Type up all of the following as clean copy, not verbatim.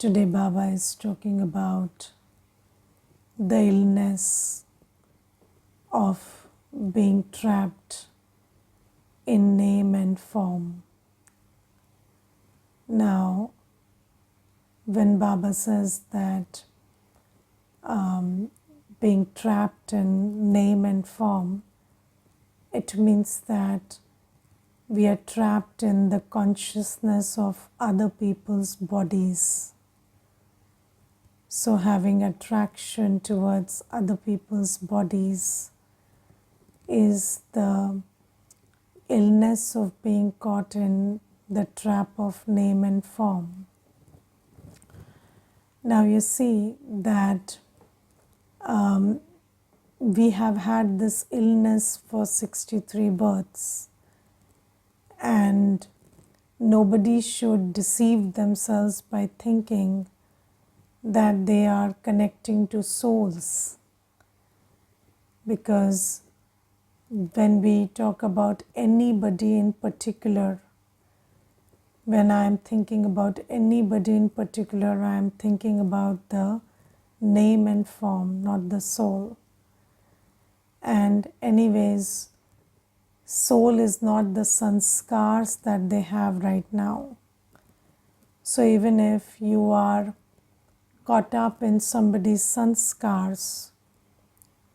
Today Baba is talking about the illness of being trapped in name and form. Now, when Baba says that being trapped in name and form, it means that we are trapped in the consciousness of other people's bodies. So having attraction towards other people's bodies is the illness of being caught in the trap of name and form. Now you see that we have had this illness for 63 births, and nobody should deceive themselves by thinking that they are connecting to souls, because when we talk about anybody in particular, when I am thinking about anybody in particular, I am thinking about the name and form, not the soul. And anyways, soul is not the sanskars that they have right now. So even if you are caught up in somebody's sanskars,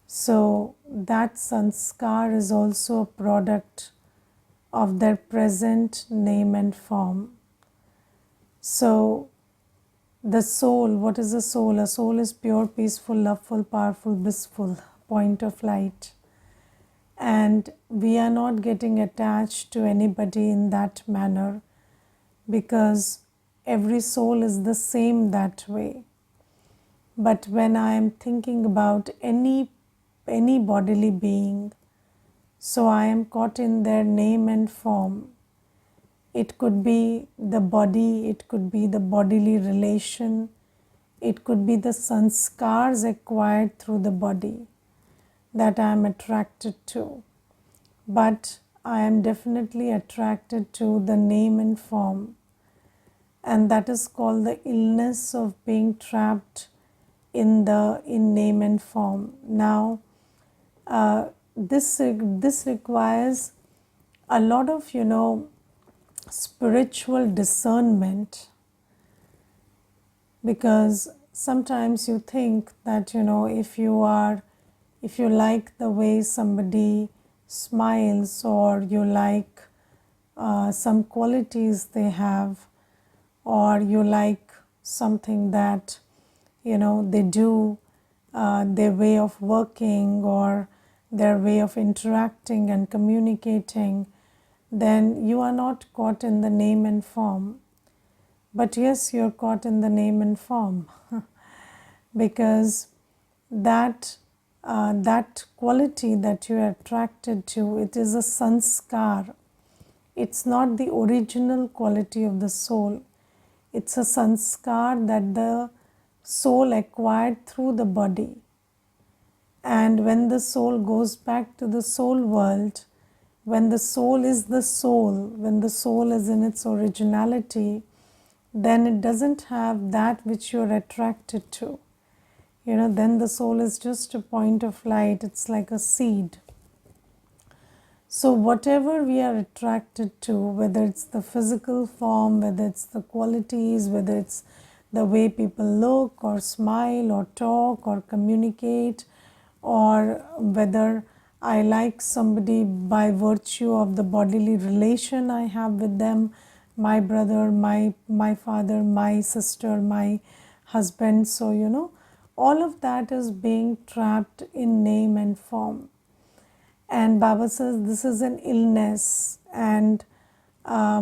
so that sanskar is also a product of their present name and form. So the soul, what is a soul? A soul is pure, peaceful, loveful, powerful, blissful, point of light. And we are not getting attached to anybody in that manner, because every soul is the same that way. But when I am thinking about any bodily being, so I am caught in their name and form. It could be the body, it could be the bodily relation, it could be the sanskars acquired through the body that I am attracted to. But I am definitely attracted to the name and form, and that is called the illness of being trapped in name and form. Now, this requires a lot of spiritual discernment, because sometimes you think that if you like the way somebody smiles, or you like some qualities they have, or you like something that they do, their way of working or their way of interacting and communicating, then you are not caught in the name and form. But yes, you're caught in the name and form because that quality that you are attracted to, it is a sanskar. It's not the original quality of the soul. It's a sanskar that the soul acquired through the body. And when the soul goes back to the soul world, when the soul is the soul, when the soul is in its originality, then it doesn't have that which you're attracted to. Then the soul is just a point of light. It's like a seed. So whatever we are attracted to, whether it's the physical form, whether it's the qualities, whether it's the way people look or smile or talk or communicate, or whether I like somebody by virtue of the bodily relation I have with them, my brother, my father, my sister, my husband. So, all of that is being trapped in name and form. And Baba says this is an illness, and I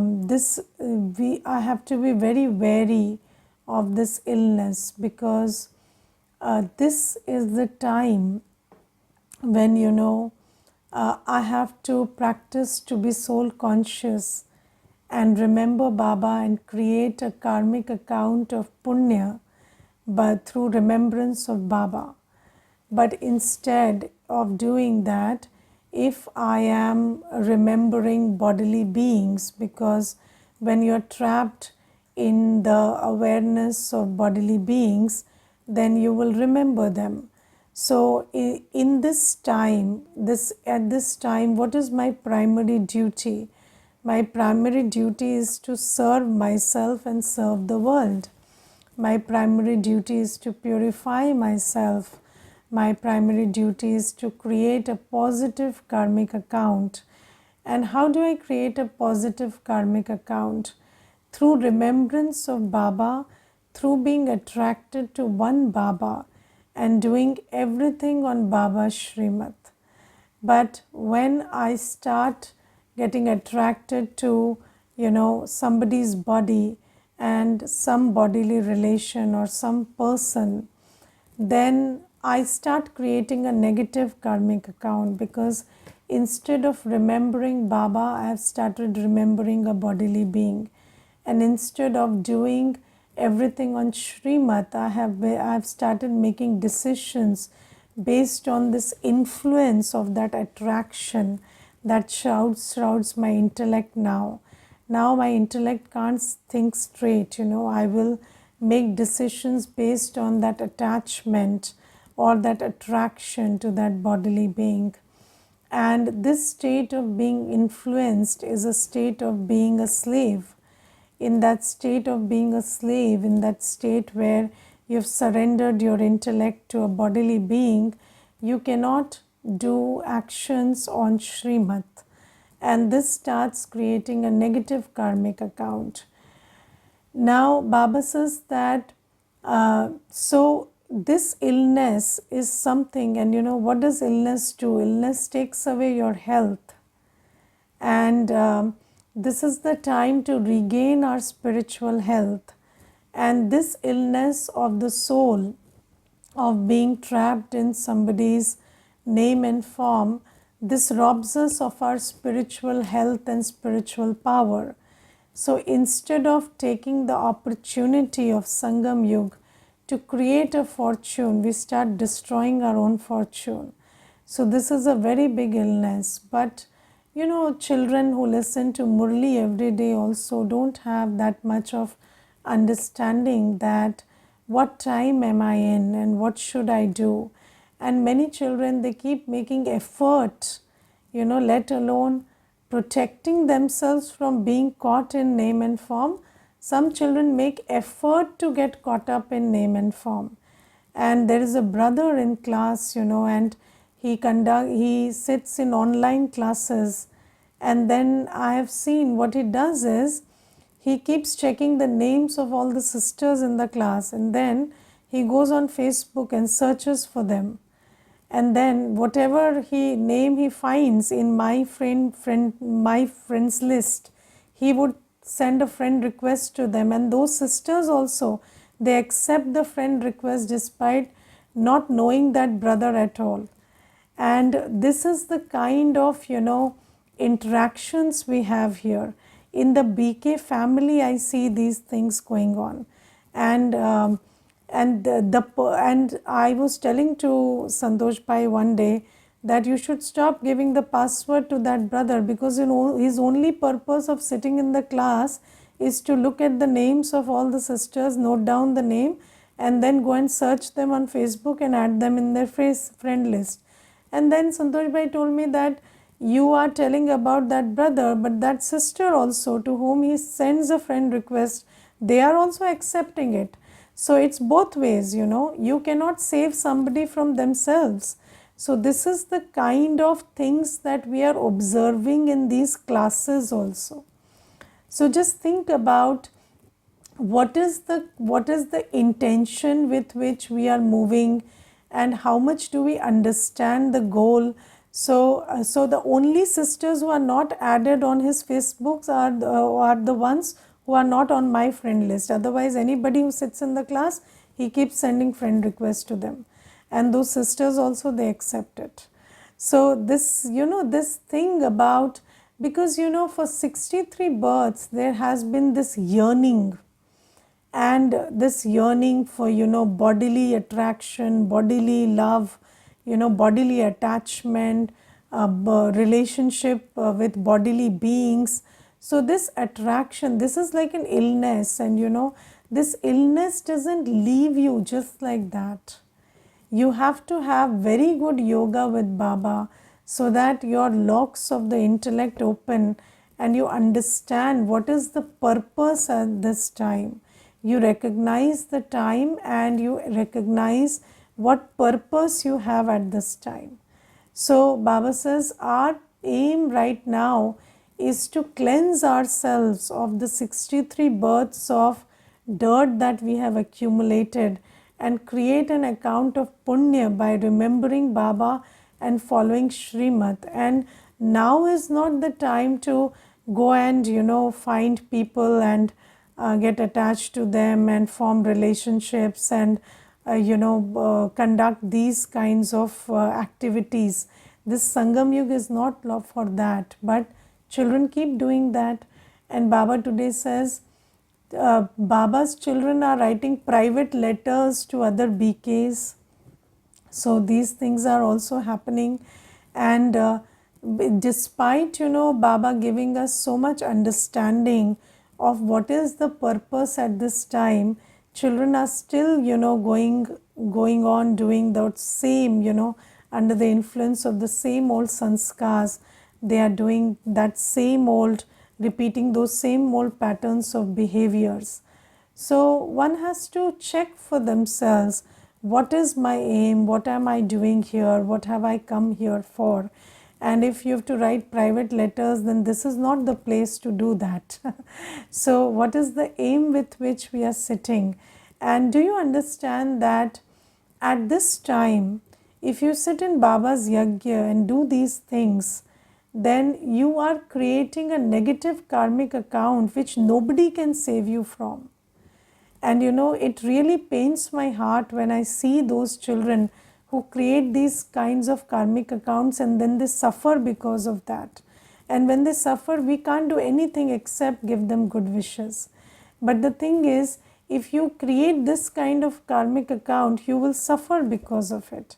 have to be very wary of this illness, because this is the time when I have to practice to be soul conscious and remember Baba and create a karmic account of punya, but through remembrance of Baba. But instead of doing that, if I am remembering bodily beings, because when you're trapped in the awareness of bodily beings, then you will remember them. So in this time, at this time, what is my primary duty? My primary duty is to serve myself and serve the world. My primary duty is to purify myself. My primary duty is to create a positive karmic account. And how do I create a positive karmic account? Through remembrance of Baba, through being attracted to one Baba and doing everything on Baba's Srimad. But when I start getting attracted to, somebody's body and some bodily relation or some person, then I start creating a negative karmic account, because instead of remembering Baba, I have started remembering a bodily being. And instead of doing everything on Srimad, I have started making decisions based on this influence of that attraction that shrouds my intellect now. Now my intellect can't think straight, I will make decisions based on that attachment or that attraction to that bodily being. And this state of being influenced is a state of being a slave. In that state of being a slave, in that state where you've surrendered your intellect to a bodily being, you cannot do actions on Srimad. And this starts creating a negative karmic account. Now, Baba says that, so this illness is something, and what does illness do? Illness takes away your health. And this is the time to regain our spiritual health. And this illness of the soul, of being trapped in somebody's name and form, this robs us of our spiritual health and spiritual power. So instead of taking the opportunity of Sangam Yug to create a fortune, we start destroying our own fortune. So this is a very big illness. But children who listen to Murli every day also don't have that much of understanding that what time am I in and what should I do. And many children, they keep making effort, let alone protecting themselves from being caught in name and form. Some children make effort to get caught up in name and form. And there is a brother in class, and he sits in online classes, and then I have seen what he does is he keeps checking the names of all the sisters in the class, and then he goes on Facebook and searches for them. And then whatever name he finds in my friends list, he would send a friend request to them. And those sisters also, they accept the friend request despite not knowing that brother at all. And this is the kind of interactions we have here in the BK family. I see these things going on. And and I was telling to Santosh Bhai one day that you should stop giving the password to that brother, because his only purpose of sitting in the class is to look at the names of all the sisters, note down the name, and then go and search them on Facebook and add them in their friend list. And then Santosh Bhai told me that you are telling about that brother, but that sister also, to whom he sends a friend request, they are also accepting it. So it's both ways, you cannot save somebody from themselves. So this is the kind of things that we are observing in these classes also. So just think about what is the intention with which we are moving, and how much do we understand the goal. So the only sisters who are not added on his Facebooks are the ones who are not on my friend list. Otherwise, anybody who sits in the class, he keeps sending friend requests to them. And those sisters also, they accept it. So this, this thing about, because, for 63 births, there has been this yearning. And this yearning for, bodily attraction, bodily love, bodily attachment, relationship with bodily beings. So this attraction, this is like an illness, and this illness doesn't leave you just like that. You have to have very good yoga with Baba so that your locks of the intellect open and you understand what is the purpose at this time. You recognize the time and you recognize what purpose you have at this time. So Baba says our aim right now is to cleanse ourselves of the 63 births of dirt that we have accumulated and create an account of punya by remembering Baba and following Srimad. And now is not the time to go and find people and get attached to them and form relationships and conduct these kinds of activities. This Sangam Yuga is not for that, but children keep doing that. And Baba today says Baba's children are writing private letters to other BKs. So these things are also happening. And despite Baba giving us so much understanding of what is the purpose at this time, children are still going on doing the same, under the influence of the same old sanskars. They are doing that same old, repeating those same old patterns of behaviors. So one has to check for themselves, what is my aim, what am I doing here, what have I come here for. And if you have to write private letters, then this is not the place to do that. So what is the aim with which we are sitting? And do you understand that at this time, if you sit in Baba's yajna and do these things, then you are creating a negative karmic account which nobody can save you from. And it really pains my heart when I see those children who create these kinds of karmic accounts and then they suffer because of that. And when they suffer, we can't do anything except give them good wishes. But the thing is, if you create this kind of karmic account, you will suffer because of it.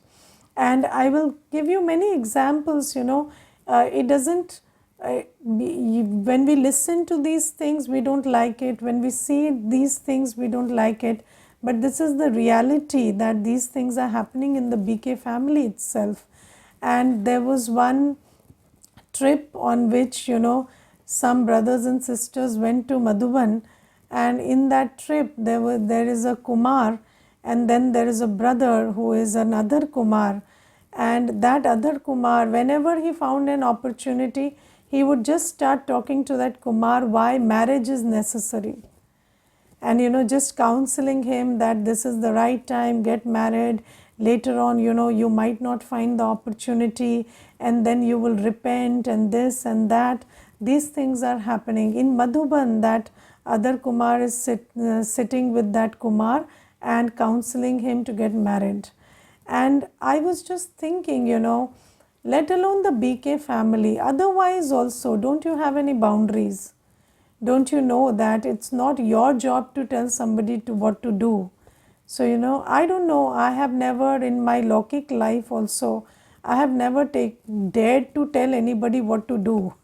And I will give you many examples. It doesn't when we listen to these things, we don't like it. When we see these things, we don't like it. But this is the reality, that these things are happening in the BK family itself. And there was one trip on which some brothers and sisters went to Madhuban, and in that trip there is a Kumar, and then there is a brother who is another Kumar. And that other Kumar, whenever he found an opportunity, he would just start talking to that Kumar why marriage is necessary. And just counseling him that this is the right time, get married. Later on, you might not find the opportunity, and then you will repent, and this and that. These things are happening. In Madhuban, that other Kumar is sitting with that Kumar and counseling him to get married. And I was just thinking, let alone the BK family, otherwise also, don't you have any boundaries? Don't you know that it's not your job to tell somebody what to do? So, I don't know, I have never in my Lokik life also, I have never dared to tell anybody what to do.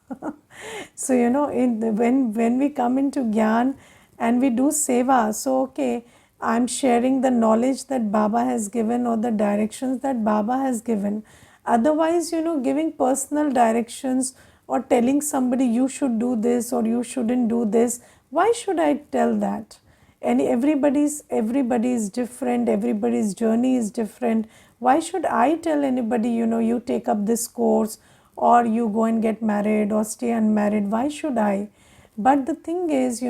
So, when we come into Gyan and we do Seva, so okay, I'm sharing the knowledge that Baba has given or the directions that Baba has given. Otherwise, giving personal directions or telling somebody you should do this or you shouldn't do this, why should I tell that? And everybody is different, everybody's journey is different. Why should I tell anybody, you take up this course or you go and get married or stay unmarried? Why should I? But the thing is,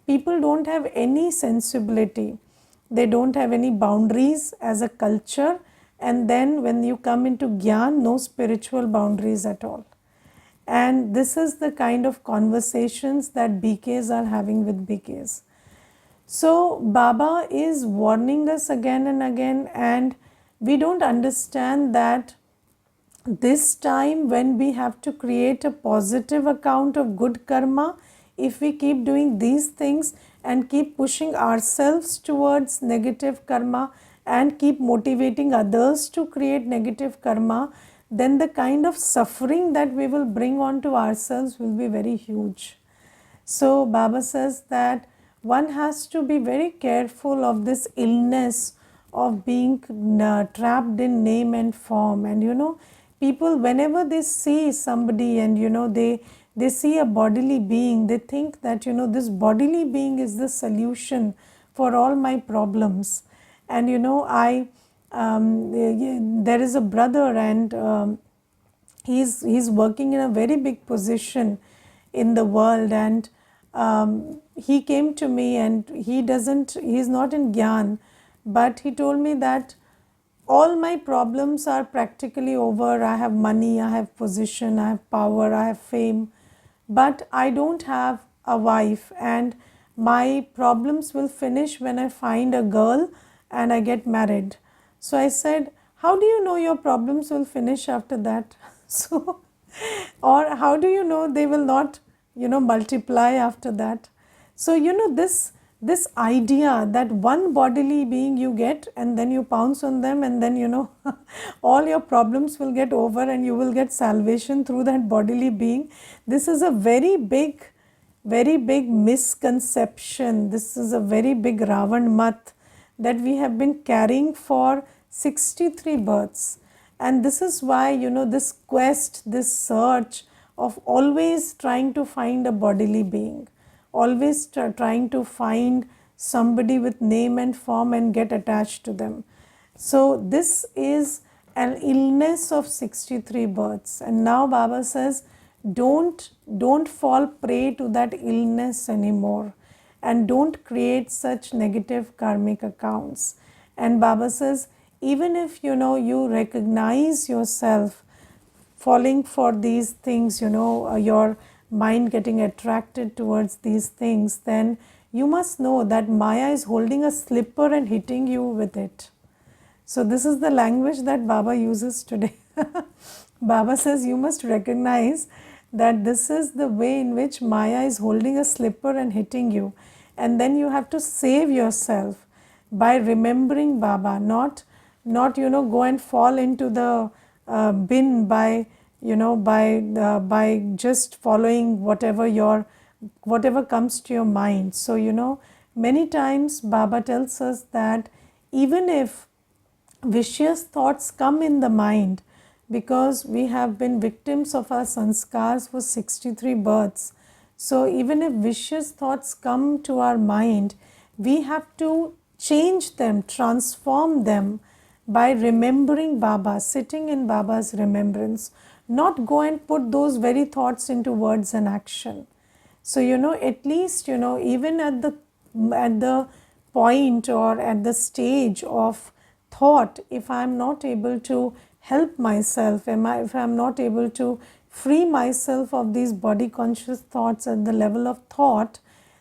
people don't have any sensibility. They don't have any boundaries as a culture. And then when you come into Gyan, no spiritual boundaries at all. And this is the kind of conversations that BKs are having with BKs. So Baba is warning us again and again, and we don't understand that this time when we have to create a positive account of good karma, if we keep doing these things and keep pushing ourselves towards negative karma and keep motivating others to create negative karma, then the kind of suffering that we will bring on to ourselves will be very huge. So Baba says that one has to be very careful of this illness of being trapped in name and form. And people, whenever they see somebody and they see a bodily being, they think that this bodily being is the solution for all my problems. And I there is a brother, and he's working in a very big position in the world, and he came to me, and he's not in Gyan, but he told me that all my problems are practically over. I have money, I have position, I have power, I have fame, but I don't have a wife, and my problems will finish when I find a girl and I get married. So I said, how do you know your problems will finish after that? So, or how do you know they will not, multiply after that? So, this idea that one bodily being you get and then you pounce on them, and then all your problems will get over and you will get salvation through that bodily being. This is a very big misconception. This is a very big Ravan mat that we have been carrying for 63 births. And this is why, this quest, this search of always trying to find a bodily being, always trying to find somebody with name and form and get attached to them. So this is an illness of 63 births. And now Baba says, don't fall prey to that illness anymore, and don't create such negative karmic accounts. And Baba says, even if you recognize yourself falling for these things, your mind getting attracted towards these things, then you must know that Maya is holding a slipper and hitting you with it. So this is the language that Baba uses today. Baba says you must recognize that this is the way in which Maya is holding a slipper and hitting you. And then you have to save yourself by remembering Baba, not go and fall into the bin by by just following whatever comes to your mind. So many times Baba tells us that even if vicious thoughts come in the mind, because we have been victims of our sanskars for 63 births, so even if vicious thoughts come to our mind, we have to change them, transform them by remembering Baba, sitting in Baba's remembrance, not go and put those very thoughts into words and action. So at least even at the point or at the stage of thought, if I am not able to help myself, if I am not able to free myself of these body conscious thoughts at the level of thought,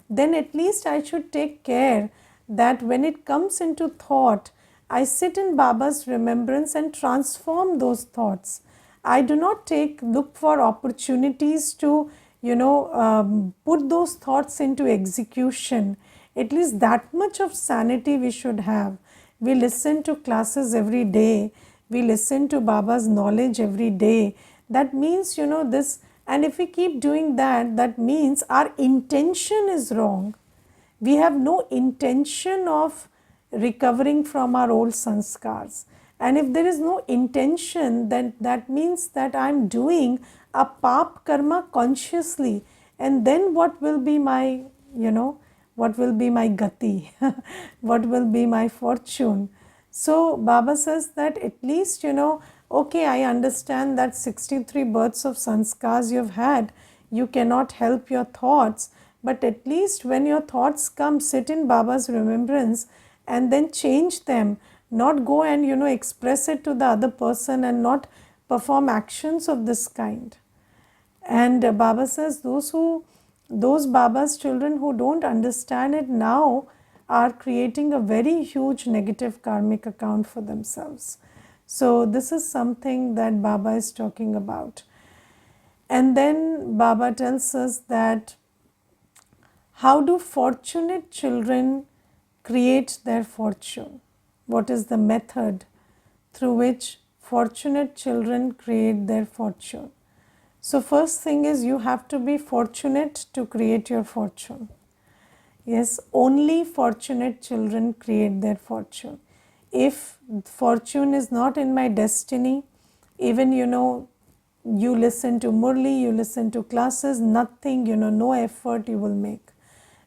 then at least I should take care that when it comes into thought, I sit in Baba's remembrance and transform those thoughts. I do not look for opportunities to put those thoughts into execution. At least that much of sanity we should have. We listen to classes every day, we listen to Baba's knowledge every day. That means this, and if we keep doing that, that means our intention is wrong. We have no intention of recovering from our old sanskars. And if there is no intention, then that means that I am doing a pap karma consciously. And then what will be my, what will be my gati? What will be my fortune? So Baba says that at least, okay, I understand that 63 births of sanskars you've had, you cannot help your thoughts, but at least when your thoughts come, sit in Baba's remembrance and then change them, not go and express it to the other person and not perform actions of this kind. And Baba says those Baba's children who don't understand it now are creating a very huge negative karmic account for themselves. So this is something that Baba is talking about. And then Baba tells us that how do fortunate children create their fortune? What is the method through which fortunate children create their fortune? So first thing is you have to be fortunate to create your fortune. Yes, only fortunate children create their fortune. If fortune is not in my destiny, even you listen to Murli, you listen to classes, nothing, no effort you will make.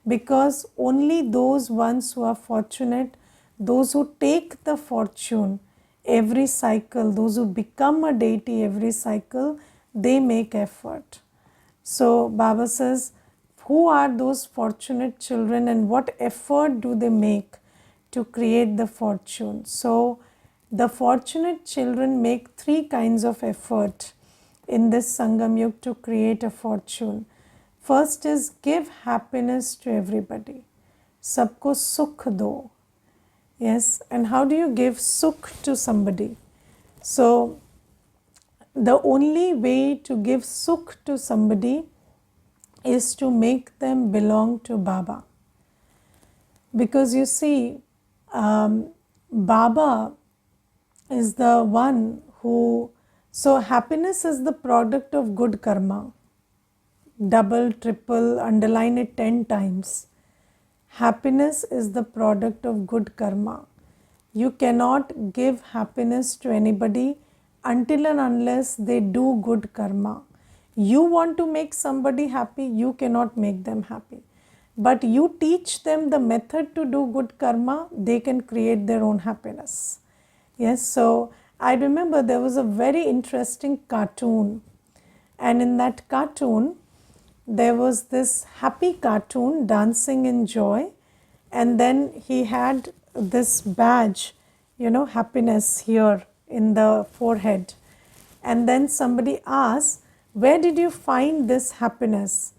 Because only those ones who are fortunate, those who take the fortune every cycle, those who become a deity every cycle, they make effort. So Baba says, who are those fortunate children and what effort do they make to create the fortune? So the fortunate children make three kinds of effort in this Sangam Yug to create a fortune. First is give happiness to everybody. Sabko sukh do. Yes, and how do you give sukh to somebody? So the only way to give sukh to somebody is to make them belong to Baba. Because you see, Baba is the one who, so happiness is the product of good karma. Double, triple, underline it 10 times. Happiness is the product of good karma. You cannot give happiness to anybody until and unless they do good karma. You want to make somebody happy, you cannot make them happy. But you teach them the method to do good karma, they can create their own happiness. Yes, so I remember there was a very interesting cartoon, and in that cartoon, there was this happy cartoon dancing in joy, and then he had this badge, happiness here in the forehead. And then somebody asked, where did you find this happiness?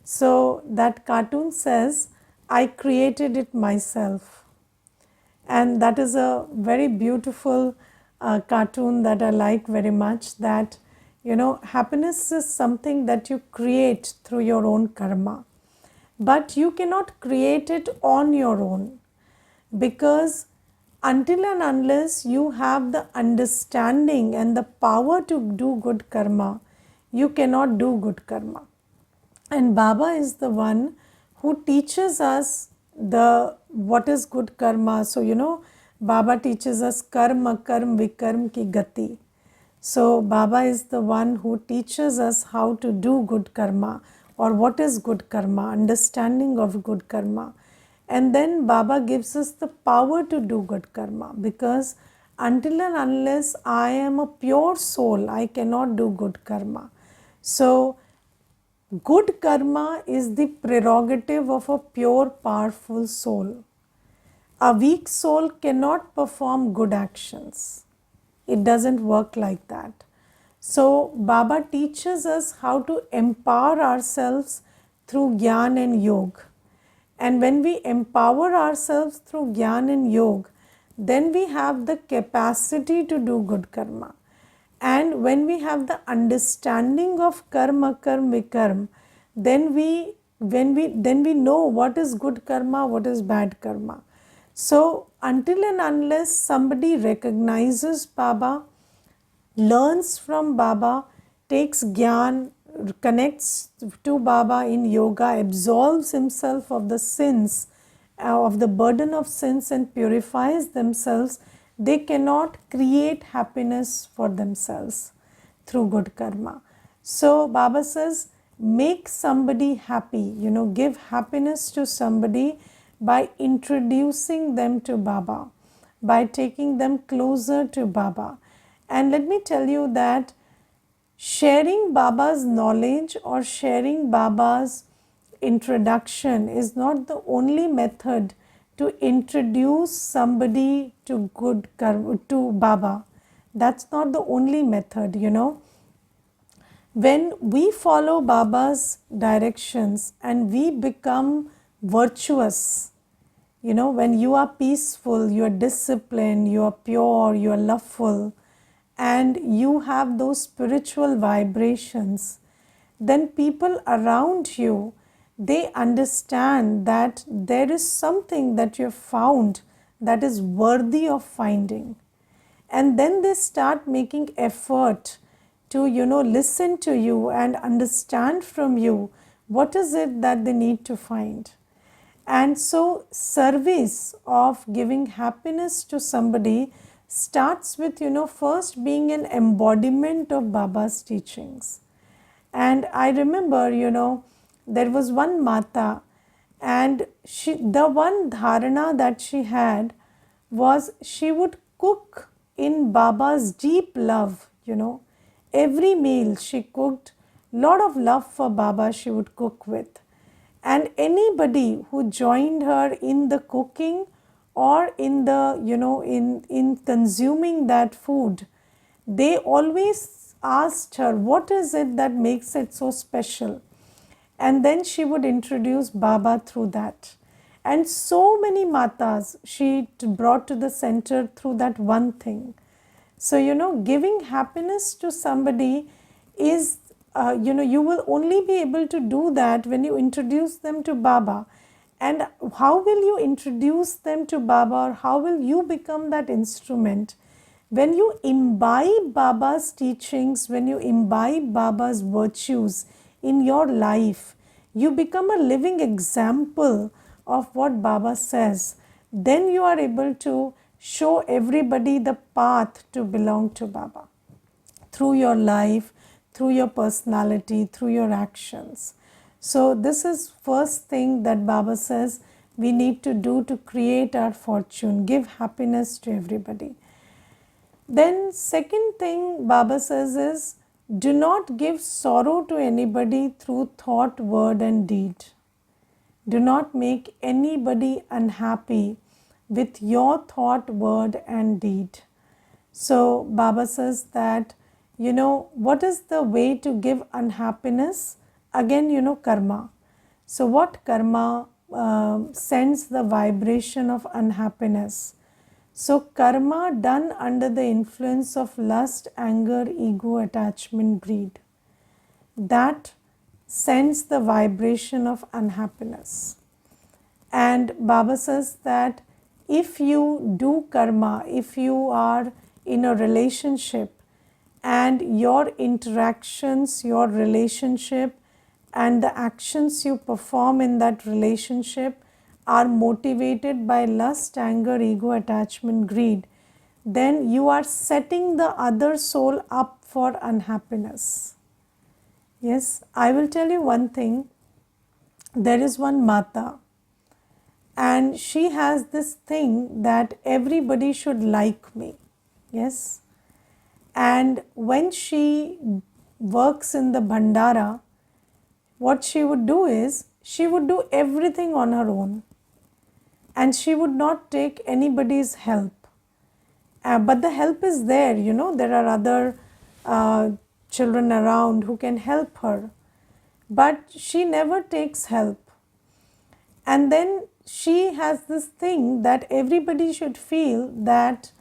So that cartoon says, I created it myself. And that is a very beautiful cartoon that I like very much, that happiness is something that you create through your own karma, but you cannot create it on your own, because until and unless you have the understanding and the power to do good karma, you cannot do good karma. And Baba is the one who teaches us the what is good karma. So Baba teaches us karma karm vikarm ki gati. So Baba is the one who teaches us how to do good karma, or what is good karma, understanding of good karma. And then Baba gives us the power to do good karma, because until and unless I am a pure soul, I cannot do good karma. So good karma is the prerogative of a pure, powerful soul. A weak soul cannot perform good actions. It doesn't work like that. So Baba teaches us how to empower ourselves through Gyan and Yoga. And when we empower ourselves through Gyan and Yoga, then we have the capacity to do good karma. And when we have the understanding of karma, karm, vikarm, then we know what is good karma, what is bad karma. So until and unless somebody recognizes Baba, learns from Baba, takes Gyan, connects to Baba in yoga, absolves himself of the sins, of the burden of sins, and purifies themselves, they cannot create happiness for themselves through good karma. So Baba says, make somebody happy, give happiness to somebody by introducing them to Baba, by taking them closer to Baba. And let me tell you that sharing Baba's knowledge or sharing Baba's introduction is not the only method to introduce somebody to good karma, to Baba. That's not the only method, When we follow Baba's directions and we become virtuous, when you are peaceful, you are disciplined, you are pure, you are loveful, and you have those spiritual vibrations, then people around you, they understand that there is something that you have found that is worthy of finding. And then they start making effort to, listen to you and understand from you what is it that they need to find. And so service of giving happiness to somebody starts with, first being an embodiment of Baba's teachings. And I remember, there was one Mata, and the one dharana that she had was she would cook in Baba's deep love, Every meal she cooked, lot of love for Baba she would cook with. And anybody who joined her in the cooking or in the, in consuming that food, they always asked her, what is it that makes it so special? And then she would introduce Baba through that. And so many matas she brought to the center through that one thing. So, giving happiness to somebody is, you will only be able to do that when you introduce them to Baba. And how will you introduce them to Baba, or how will you become that instrument? When you imbibe Baba's teachings, when you imbibe Baba's virtues in your life, you become a living example of what Baba says. Then you are able to show everybody the path to belong to Baba through your life, through your personality, through your actions. So this is first thing that Baba says we need to do to create our fortune, give happiness to everybody. Then second thing Baba says is, do not give sorrow to anybody through thought, word and deed. Do not make anybody unhappy with your thought, word and deed. So Baba says that, what is the way to give unhappiness? Again, karma. So what karma sends the vibration of unhappiness? So karma done under the influence of lust, anger, ego, attachment, greed, that sends the vibration of unhappiness. And Baba says that if you do karma, if you are in a relationship and your interactions, your relationship and the actions you perform in that relationship are motivated by lust, anger, ego, attachment, greed, then you are setting the other soul up for unhappiness. Yes, I will tell you one thing. There is one Mata, and she has this thing that everybody should like me. Yes, and when she works in the Bhandara, what she would do is she would do everything on her own, and she would not take anybody's help. But the help is there, there are other children around who can help her, but she never takes help. And then she has this thing that everybody should feel that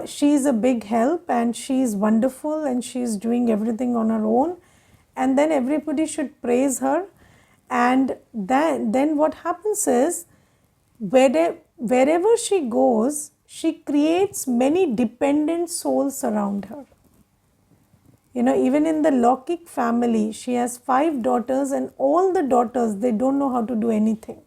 she is a big help and she is wonderful and she is doing everything on her own, and then everybody should praise her. And then what happens is, wherever she goes, she creates many dependent souls around her. Even in the Lokik family, she has 5 daughters, and all the daughters, they don't know how to do anything.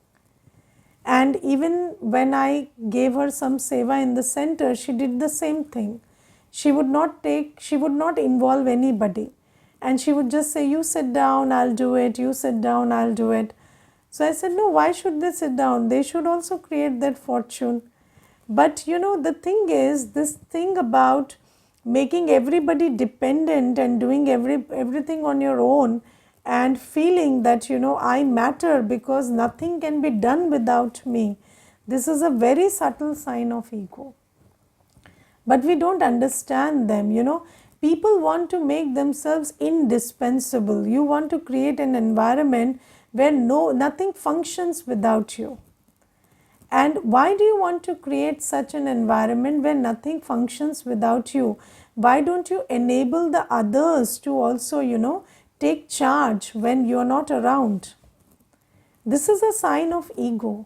And even when I gave her some seva in the center, she did the same thing. She would not involve anybody. And she would just say, you sit down, I'll do it, you sit down, I'll do it. So I said, no, why should they sit down? They should also create that fortune. But the thing is, this thing about making everybody dependent and doing everything on your own and feeling that, I matter because nothing can be done without me. This is a very subtle sign of ego. But we don't understand them, People want to make themselves indispensable. You want to create an environment where nothing functions without you. And why do you want to create such an environment where nothing functions without you? Why don't you enable the others to also, take charge when you are not around? This is a sign of ego.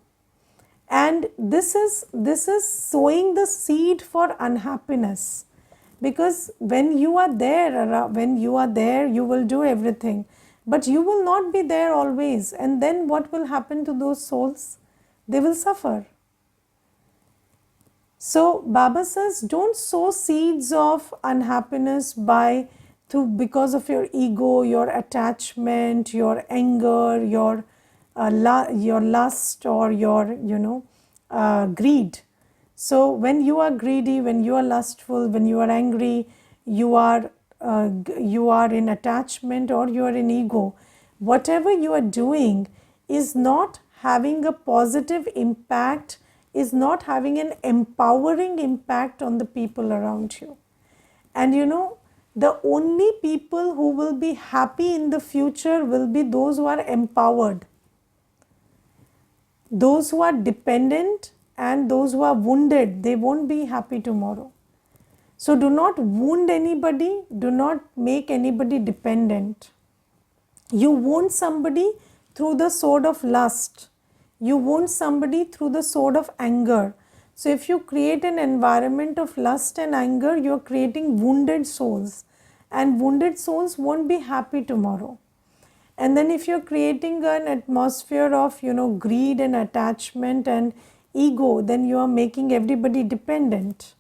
And this is sowing the seed for unhappiness. Because when you are there, you will do everything, but you will not be there always. And then what will happen to those souls? They will suffer. So Baba says, don't sow seeds of unhappiness because of your ego, your attachment, your anger, your lust, or your greed. So when you are greedy, when you are lustful, when you are angry, you are in attachment, or you are in ego. Whatever you are doing is not having a positive impact, is not having an empowering impact on the people around you. And the only people who will be happy in the future will be those who are empowered. Those who are dependent and those who are wounded, they won't be happy tomorrow. So do not wound anybody, do not make anybody dependent. You wound somebody through the sword of lust. You wound somebody through the sword of anger. So if you create an environment of lust and anger, you are creating wounded souls. And wounded souls won't be happy tomorrow. And then if you're creating an atmosphere of, greed and attachment and ego, then you are making everybody dependent.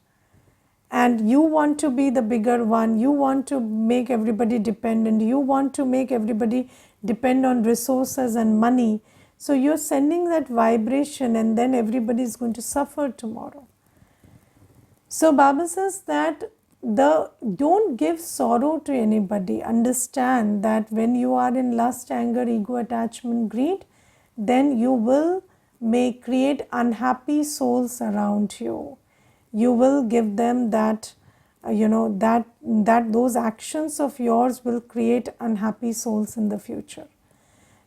And you want to be the bigger one, you want to make everybody dependent, you want to make everybody depend on resources and money. So you're sending that vibration, and then everybody is going to suffer tomorrow. So Baba says that don't give sorrow to anybody. Understand that when you are in lust, anger, ego, attachment, greed, then you will create unhappy souls around you. You will give them that, that those actions of yours will create unhappy souls in the future.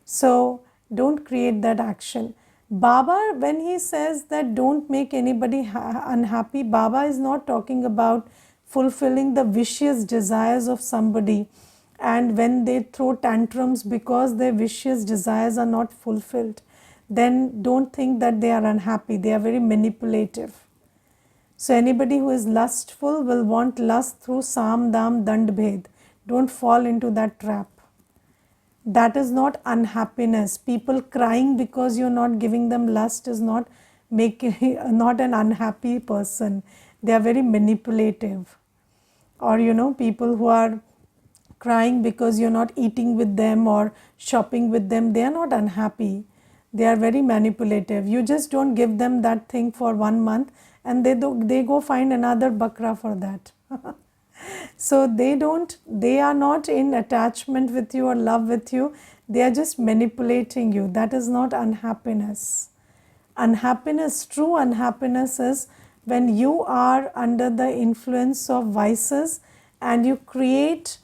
So don't create that action. Baba, when he says that don't make anybody unhappy, Baba is not talking about fulfilling the vicious desires of somebody, and when they throw tantrums because their vicious desires are not fulfilled, then don't think that they are unhappy. They are very manipulative. So anybody who is lustful will want lust through Sam, Dam, Dand, Bhed. Don't fall into that trap. That is not unhappiness. People crying because you're not giving them lust is not not an unhappy person. They are very manipulative. Or people who are crying because you're not eating with them or shopping with them, they are not unhappy. They are very manipulative. You just don't give them that thing for 1 month, and they go find another bakra for that. So they are not in attachment with you or love with you. They are just manipulating you. That is not unhappiness. Unhappiness, true unhappiness is when you are under the influence of vices and you create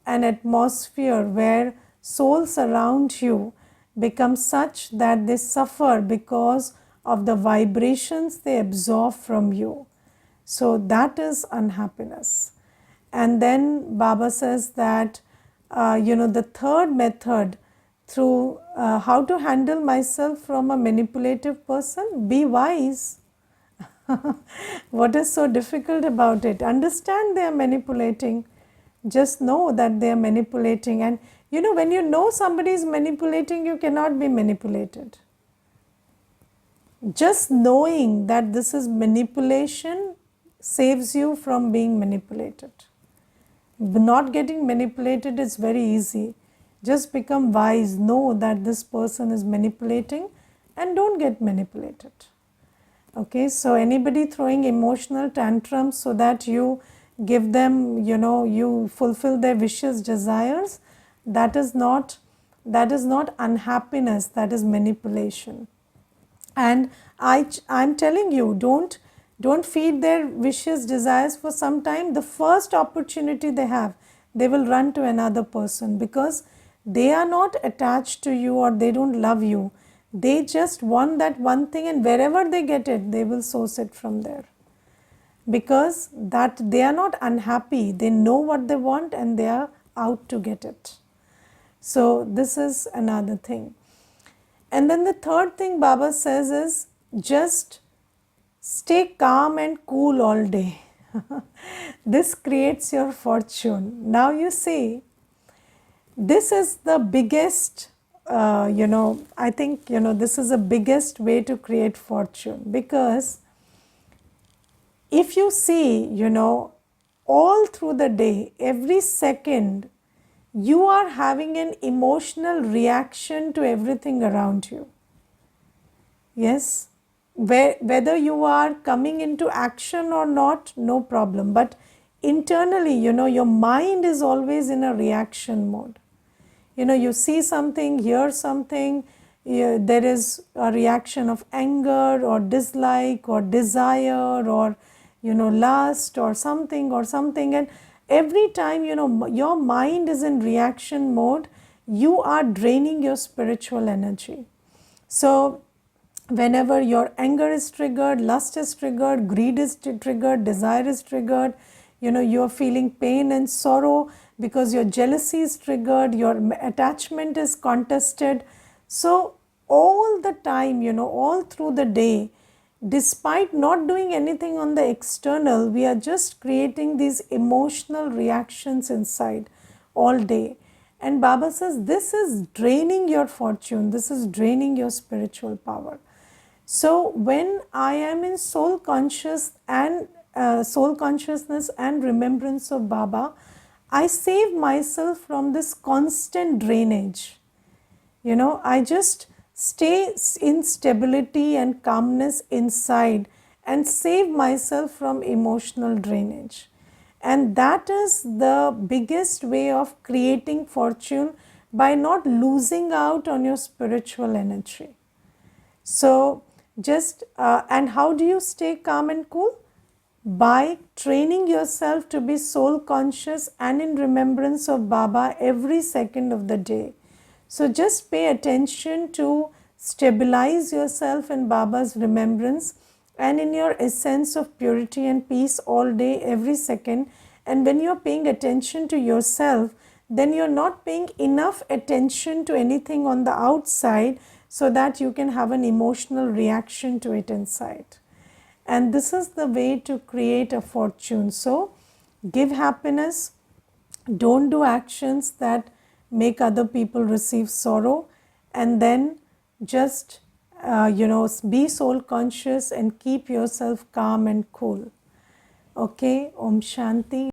an atmosphere where souls around you become such that they suffer because of the vibrations they absorb from you. So that is unhappiness. And then Baba says that, the third method through how to handle myself from a manipulative person, be wise. What is so difficult about it? Understand they are manipulating. Just know that they are manipulating. And when you know somebody is manipulating, you cannot be manipulated. Just knowing that this is manipulation saves you from being manipulated. Not getting manipulated is very easy. Just become wise, know that this person is manipulating, and don't get manipulated. Okay, so anybody throwing emotional tantrums so that you give them, you fulfill their vicious desires, that is not unhappiness, that is manipulation. And I'm telling you, don't feed their vicious desires for some time. The first opportunity they have, they will run to another person, because they are not attached to you or they don't love you. They just want that one thing, and wherever they get it, they will source it from there. Because that they are not unhappy. They know what they want and they are out to get it. So this is another thing. And then the third thing Baba says is just stay calm and cool all day. This creates your fortune. Now you see, this is the biggest, I think, this is the biggest way to create fortune, because if you see, all through the day, every second, you are having an emotional reaction to everything around you. Yes, whether you are coming into action or not, no problem. But internally, your mind is always in a reaction mode. You see something, hear something, there is a reaction of anger or dislike or desire or, lust or something, and every time, your mind is in reaction mode, you are draining your spiritual energy. So, whenever your anger is triggered, lust is triggered, greed is triggered, desire is triggered, you are feeling pain and sorrow because your jealousy is triggered, your attachment is contested. So all the time, all through the day, despite not doing anything on the external, we are just creating these emotional reactions inside all day. And Baba says this is draining your fortune, this is draining your spiritual power. So when I am in soul consciousness and remembrance of Baba, I save myself from this constant drainage. I just stay in stability and calmness inside and save myself from emotional drainage. And that is the biggest way of creating fortune, by not losing out on your spiritual energy. So and how do you stay calm and cool? By training yourself to be soul conscious and in remembrance of Baba every second of the day. So just pay attention to stabilize yourself in Baba's remembrance and in your essence of purity and peace all day, every second. And when you're paying attention to yourself, then you're not paying enough attention to anything on the outside, so that you can have an emotional reaction to it inside. And this is the way to create a fortune. So give happiness, don't do actions that make other people receive sorrow, and then just be soul conscious and keep yourself calm and cool. Okay, Om Shanti.